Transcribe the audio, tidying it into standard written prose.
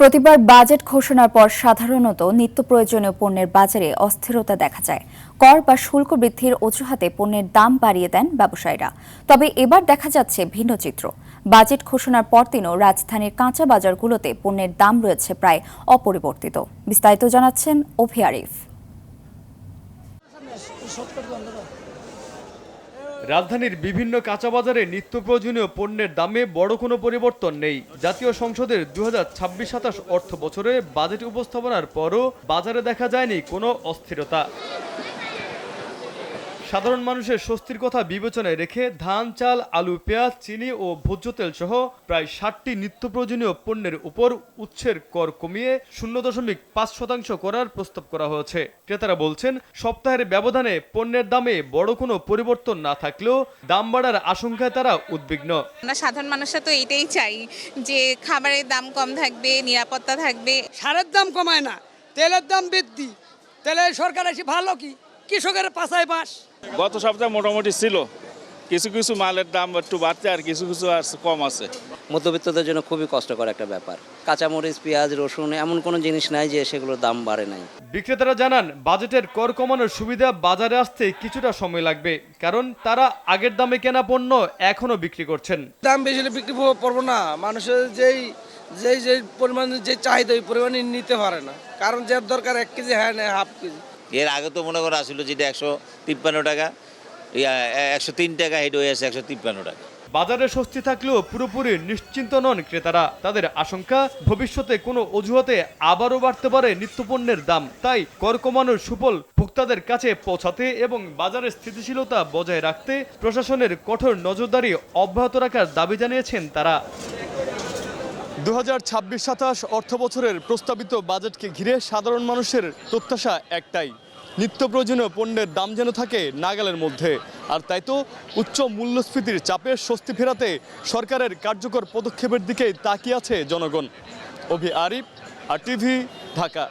প্রতিবার বাজেট ঘোষণার পর সাধারণত নিত্য প্রয়োজনীয় পণ্যের বাজারে অস্থিরতা দেখা যায়। কর বা শুল্ক বৃদ্ধির অজুহাতে পণ্যের দাম বাড়িয়ে দেন ব্যবসায়ীরা। তবে এবার দেখা যাচ্ছে ভিন্ন চিত্র। বাজেট ঘোষণার পরদিনও রাজধানীর কাঁচা বাজারগুলোতে পণ্যের দাম রয়েছে প্রায় অপরিবর্তিত। বিস্তারিত জানাচ্ছেন অভি আরিফ। রাজধানীর বিভিন্ন কাঁচা বাজারে নিত্য প্রয়োজনীয় পণ্যের দামে বড় কোনো পরিবর্তন নেই। জাতীয় সংসদের 2026-27 অর্থ বছরে বাজেট উপস্থাপনার পরও বাজারে দেখা যায়নি কোনো অস্থিরতা। সাধারণ মানুষের স্বস্তির কথা বিবেচনায় রেখে ধান, চাল, আলু, পেঁয়াজ, চিনি ও ভোজ্য তেল সহ প্রায় 60টি নিত্য প্রয়োজনীয় পণ্যের উপর উৎসের কর কমিয়ে 0.5% করার প্রস্তাব করা হয়েছে। ক্রেতারা বলছেন, সপ্তাহের ব্যবধানে পণ্যের দামে বড় কোনো পরিবর্তন না থাকলেও দাম বাড়ার আশঙ্কায় তারা উদ্বিগ্ন। আমরা সাধারণ মানুষরা তো এটাই চাই যে খাবারের দাম কম থাকবে, নিরাপত্তা থাকবে। সারের দাম কমায় না, তেলের দাম বৃদ্ধি। তেলের সরকার এসে ভালো কি কৃষকের পাশায় বাঁশ। গত সপ্তাহে মোটামুটি ছিল, কিছু কিছু মালের দাম একটু বাড়ছে আর কিছু কিছু কম আছে। মধ্যবিত্তদের জন্য খুবই কষ্টকর একটা ব্যাপার। কাঁচামরিচ, পেঁয়াজ, রসুন এমন কোনো জিনিস নাই যে সেগুলোর দাম বাড়ে নাই। বিক্রেতারা জানান, বাজেটের কর কমানোর সুবিধা বাজারে আসতে কিছুটা সময় লাগবে, কারণ তারা আগের দামে কেনা পণ্য এখনো বিক্রি করছেন। দাম বেশি হলে বিক্রি করবো না, মানুষের যেই পরিমাণে যে চাহিদা ওই পরিমাণে নিতে পারে না, কারণ যার দরকার 1 কেজি হ্যাঁ নেয় হাফ কেজি। এর আগে তো মনে করা আসলে যেটা 153 টাকা, 103 টাকা হেড হয়ে আছে 153 টাকা। বাজারে স্বস্তি থাকলেও পুরোপুরি নিশ্চিন্ত নন ক্রেতারা। তাদের আশঙ্কা, ভবিষ্যতে কোনো অজুহাতে আবারও বাড়তে পারে নিত্যপণ্যের দাম। তাই কর কমানোর সুফল ভোক্তাদের কাছে পৌঁছাতে এবং বাজারের স্থিতিশীলতা বজায় রাখতে প্রশাসনের কঠোর নজরদারি অব্যাহত রাখার দাবি জানিয়েছেন তারা। 2026-27 অর্থ বছরের প্রস্তাবিত বাজেটকে ঘিরে সাধারণ মানুষের প্রত্যাশা একটাই, নিত্য প্রয়োজনীয় পণ্যের দাম যেন থাকে নাগালের মধ্যে। আর তাই তো উচ্চ মূল্যস্ফীতির চাপে স্বস্তি ফেরাতে সরকারের কার্যকর পদক্ষেপের দিকে তাকিয়ে আছে জনগণ। অভি আরিফ, আর টিভি, ঢাকা।